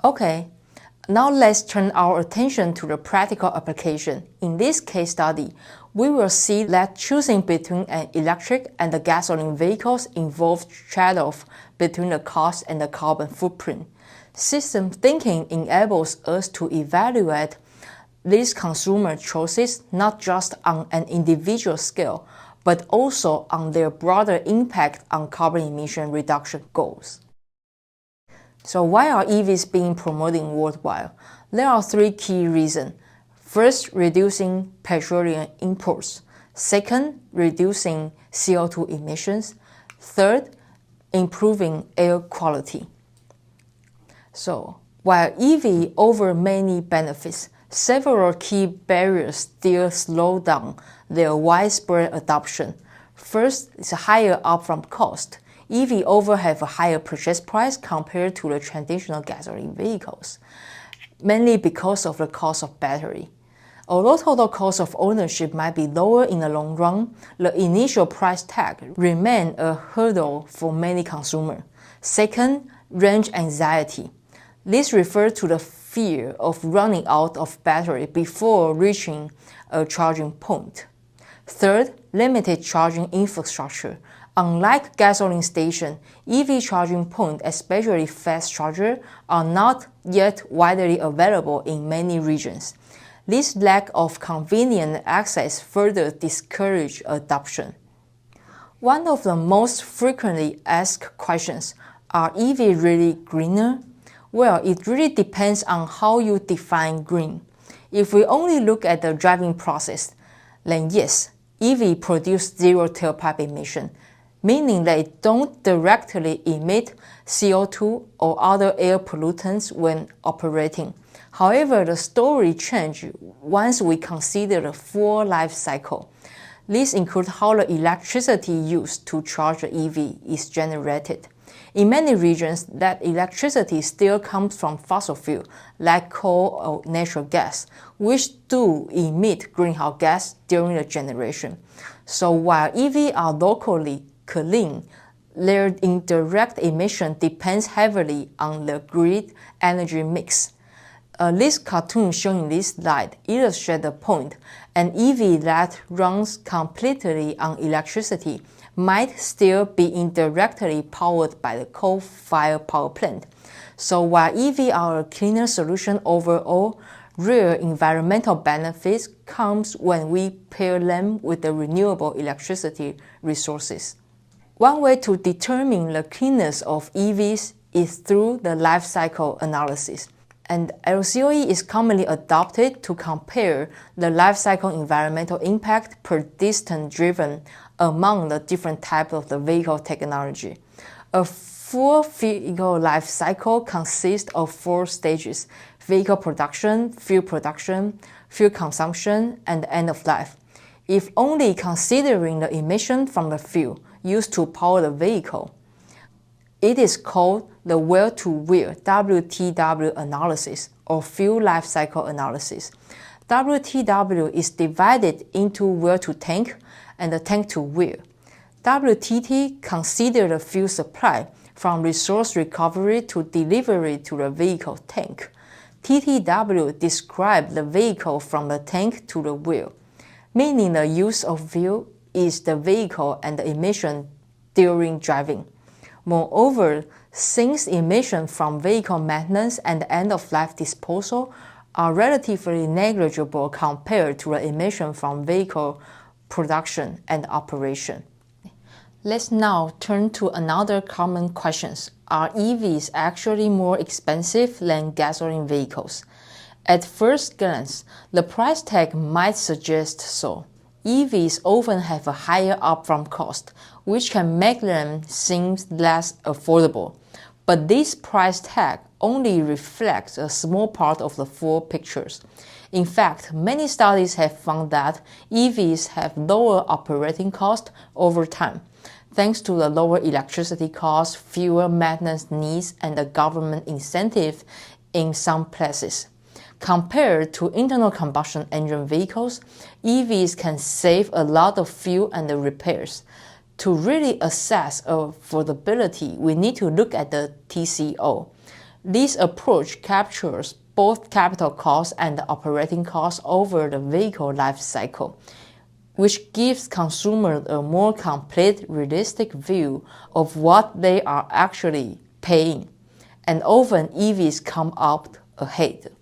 Okay, now let's turn our attention to the practical application. In this case study, we will see that choosing between an electric and a gasoline vehicles involves trade-off between the cost and the carbon footprint. System thinking enables us to evaluate these consumer choices not just on an individual scale, but also on their broader impact on carbon emission reduction goals. So why are EVs being promoted worldwide? There are three key reasons. First, reducing petroleum imports. Second, reducing CO2 emissions. Third, improving air quality. So, while EV offers many benefits, several key barriers still slow down their widespread adoption. First is a higher upfront cost. EV often have a higher purchase price compared to the traditional gasoline vehicles, mainly because of the cost of battery. Although total cost of ownership might be lower in the long run, the initial price tag remains a hurdle for many consumers. Second, range anxiety. This refers to the fear of running out of battery before reaching a charging point. Third, limited charging infrastructure. Unlike gasoline stations, EV charging points, especially fast chargers, are not yet widely available in many regions. This lack of convenient access further discourages adoption. One of the most frequently asked questions, are EVs really greener? Well, it really depends on how you define green. If we only look at the driving process, then yes, EV produce zero tailpipe emission, meaning they don't directly emit CO2 or other air pollutants when operating. However, the story changes once we consider the full life cycle. This includes how the electricity used to charge the EV is generated. In many regions, that electricity still comes from fossil fuel, like coal or natural gas, which do emit greenhouse gas during the generation. So while EVs are locally clean, their indirect emission depends heavily on the grid energy mix. This cartoon shown in this slide illustrates the point. An EV that runs completely on electricity might still be indirectly powered by the coal-fired power plant. So while EV are a cleaner solution overall, real environmental benefits comes when we pair them with the renewable electricity resources. One way to determine the cleanness of EVs is through the life cycle analysis. And LCOE is commonly adopted to compare the life cycle environmental impact per distance driven among the different types of the vehicle technology. A full vehicle life cycle consists of 4 stages: vehicle production, fuel consumption, and end of life. If only considering the emission from the fuel used to power the vehicle, it is called the well-to-wheel WTW analysis or fuel life cycle analysis. WTW is divided into well-to-tank and the tank-to-wheel. WTT considers the fuel supply from resource recovery to delivery to the vehicle tank. TTW describes the vehicle from the tank to the wheel, meaning the use of fuel is the vehicle and the emission during driving. Moreover, since emissions from vehicle maintenance and end-of-life disposal are relatively negligible compared to the emissions from vehicle production and operation. Let's now turn to another common question. Are EVs actually more expensive than gasoline vehicles? At first glance, the price tag might suggest so. EVs often have a higher upfront cost, which can make them seem less affordable. But this price tag only reflects a small part of the full picture. In fact, many studies have found that EVs have lower operating costs over time, thanks to the lower electricity costs, fewer maintenance needs, and the government incentive in some places. Compared to internal combustion engine vehicles, EVs can save a lot of fuel and the repairs. To really assess affordability, we need to look at the TCO. This approach captures both capital costs and operating costs over the vehicle life cycle, which gives consumers a more complete, realistic view of what they are actually paying. And often EVs come out ahead.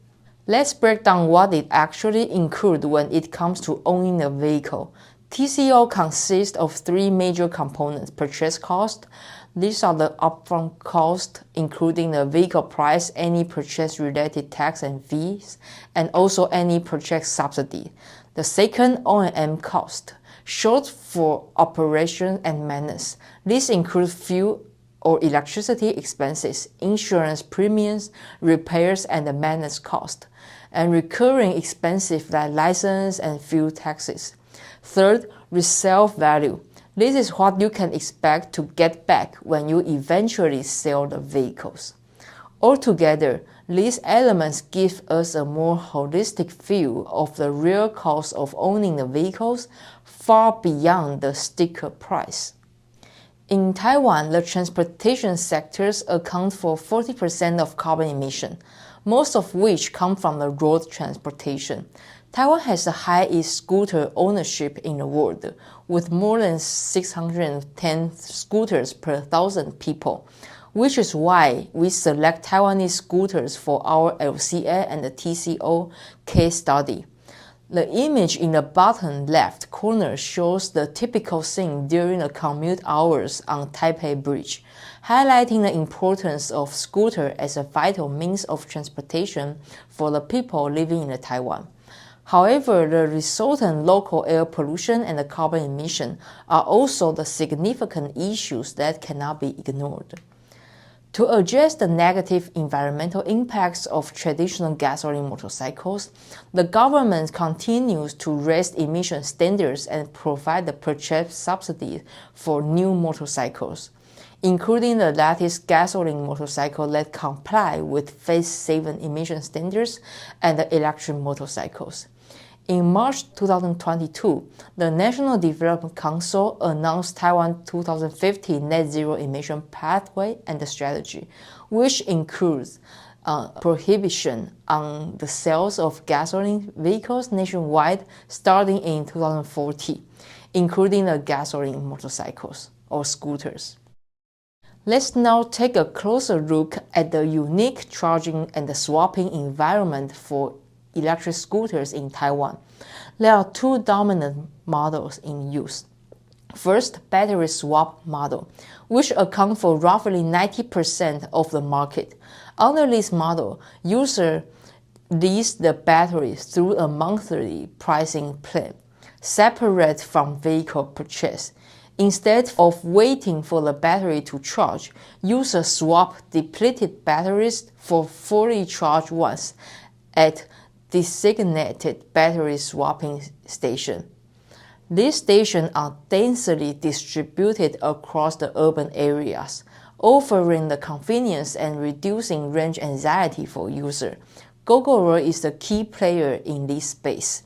Let's break down what it actually includes when it comes to owning a vehicle. TCO consists of three major components: purchase cost. These are the upfront costs, including the vehicle price, any purchase-related tax and fees, and also any purchase subsidy. The second, O&M cost, short for operation and maintenance. This includes fuel or electricity expenses, insurance premiums, repairs and maintenance cost, and recurring expenses like license and fuel taxes. Third, resale value. This is what you can expect to get back when you eventually sell the vehicles. Altogether, these elements give us a more holistic view of the real cost of owning the vehicles, far beyond the sticker price. In Taiwan, the transportation sectors account for 40% of carbon emission, most of which come from the road transportation. Taiwan has the highest scooter ownership in the world, with more than 610 scooters per 1,000 people, which is why we select Taiwanese scooters for our LCA and the TCO case study. The image in the bottom left corner shows the typical scene during the commute hours on Taipei Bridge, highlighting the importance of scooter as a vital means of transportation for the people living in Taiwan. However, the resultant local air pollution and the carbon emission are also the significant issues that cannot be ignored. To address the negative environmental impacts of traditional gasoline motorcycles, the government continues to raise emission standards and provide the purchase subsidy for new motorcycles, including the latest gasoline motorcycles that comply with Phase 7 emission standards and the electric motorcycles. In March 2022, the National Development Council announced Taiwan 2050 Net Zero Emission Pathway and the Strategy, which includes prohibition on the sales of gasoline vehicles nationwide starting in 2040, including the gasoline motorcycles or scooters. Let's now take a closer look at the unique charging and the swapping environment for electric scooters in Taiwan. There are two dominant models in use. First, battery swap model, which account for roughly 90% of the market. Under this model, user lease the battery through a monthly pricing plan, separate from vehicle purchase. Instead of waiting for the battery to charge, users swap depleted batteries for fully charged ones at designated battery swapping station. These stations are densely distributed across the urban areas, offering the convenience and reducing range anxiety for users. Gogoro is the key player in this space.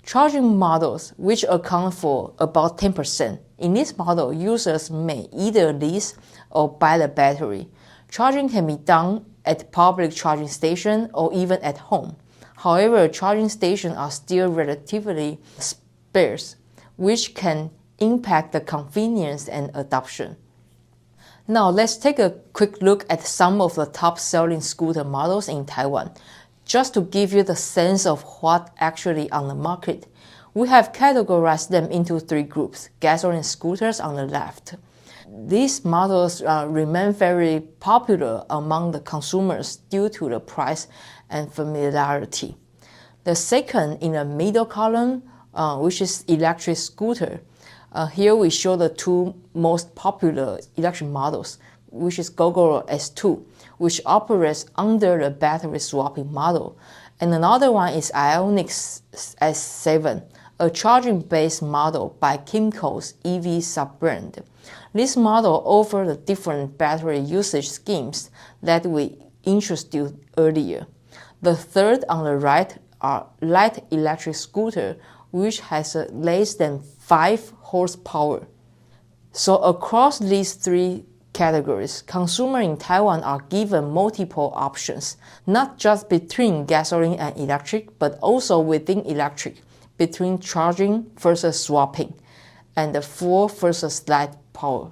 Charging models, which account for about 10%. In this model, users may either lease or buy the battery. Charging can be done at public charging stations or even at home. However, charging stations are still relatively sparse, which can impact the convenience and adoption. Now let's take a quick look at some of the top-selling scooter models in Taiwan. Just to give you the sense of what's actually on the market, we have categorized them into three groups: gasoline scooters on the left. These models remain very popular among the consumers due to the price and familiarity. The second in the middle column, which is electric scooter. Here we show the two most popular electric models, which is Gogoro S2, which operates under the battery swapping model, and another one is Ionix S7, a charging-based model by Kymco's EV sub-brand. This model offers the different battery usage schemes that we introduced earlier. The third on the right are light electric scooter, which has less than 5 horsepower. So across these three categories, consumers in Taiwan are given multiple options, not just between gasoline and electric, but also within electric, between charging versus swapping, and the full versus light power.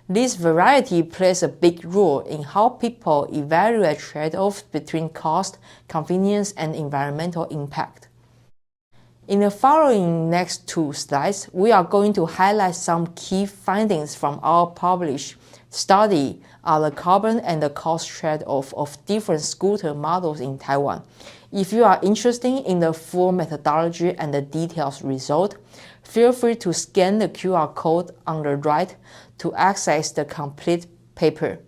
This variety plays a big role in how people evaluate trade-offs between cost, convenience, and environmental impact. In the following next 2 slides, we are going to highlight some key findings from our published study on the carbon and the cost trade-off of different scooter models in Taiwan. If you are interested in the full methodology and the detailed result, feel free to scan the QR code on the right to access the complete paper.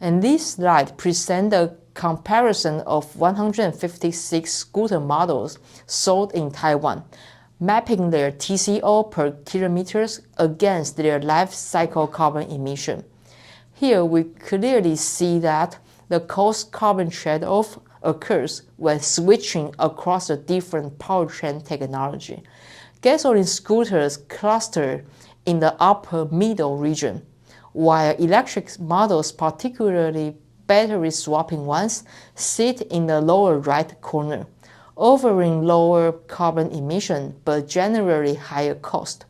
And this slide presents the comparison of 156 scooter models sold in Taiwan, mapping their TCO per kilometers against their life cycle carbon emission. Here we clearly see that the cost carbon trade-off occurs when switching across the different powertrain technology. Gasoline scooters cluster in the upper middle region, while electric models, particularly battery swapping ones, sit in the lower right corner, offering lower carbon emission but generally higher cost.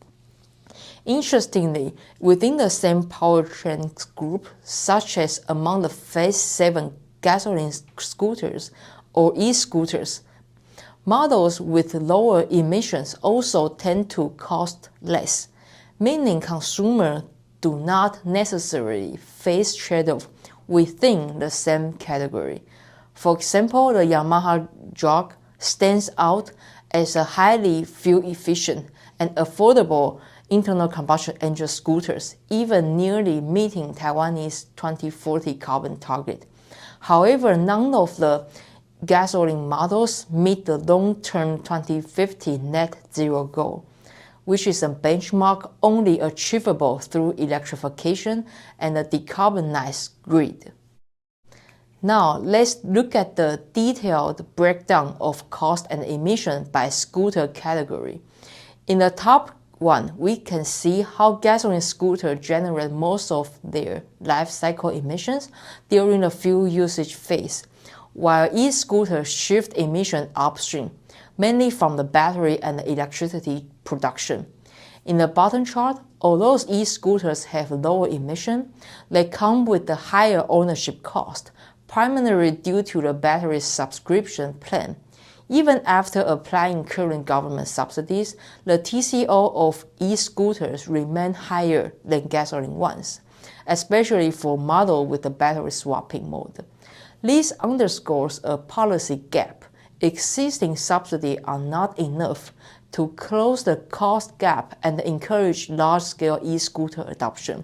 Interestingly, within the same powertrain group, such as among the Phase 7 gasoline scooters or e-scooters, models with lower emissions also tend to cost less, meaning consumers do not necessarily face trade-off within the same category. For example, the Yamaha Jog stands out as a highly fuel-efficient and affordable internal combustion engine scooters, even nearly meeting Taiwanese 2040 carbon target. However, none of the gasoline models meet the long-term 2050 net zero goal, which is a benchmark only achievable through electrification and a decarbonized grid. Now, let's look at the detailed breakdown of cost and emission by scooter category. In the top one, we can see how gasoline scooters generate most of their life cycle emissions during the fuel usage phase, while e-scooters shift emission upstream, mainly from the battery and the electricity production. In the bottom chart, although e-scooters have lower emission, they come with the higher ownership cost, primarily due to the battery subscription plan. Even after applying current government subsidies, the TCO of e-scooters remain higher than gasoline ones, especially for models with the battery swapping mode. This underscores a policy gap. Existing subsidies are not enough to close the cost gap and encourage large-scale e-scooter adoption.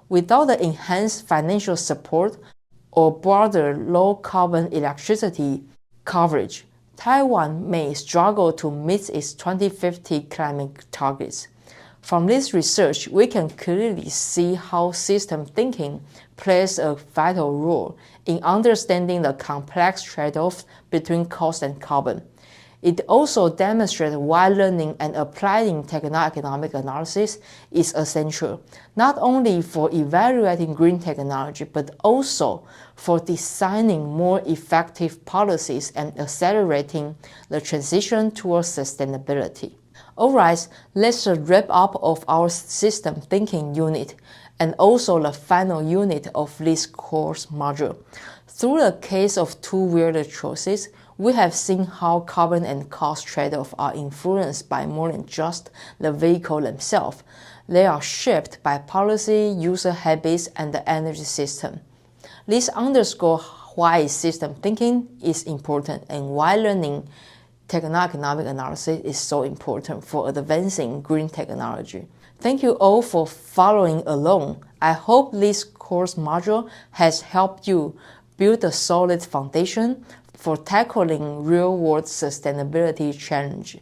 Without the enhanced financial support or broader low-carbon electricity coverage, Taiwan may struggle to meet its 2050 climate targets. From this research, we can clearly see how system thinking plays a vital role in understanding the complex trade-offs between cost and carbon. It also demonstrates why learning and applying techno-economic analysis is essential, not only for evaluating green technology, but also for designing more effective policies and accelerating the transition towards sustainability. Alright, let's wrap up of our system thinking unit and also the final unit of this course module. Through the case of two-wheeler choices, we have seen how carbon and cost trade-offs are influenced by more than just the vehicle themselves. They are shaped by policy, user habits, and the energy system. This underscores why system thinking is important and why learning techno-economic analysis is so important for advancing green technology. Thank you all for following along. I hope this course module has helped you build a solid foundation for tackling real-world sustainability challenge.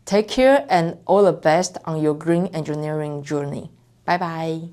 Take care and all the best on your green engineering journey. Bye-bye.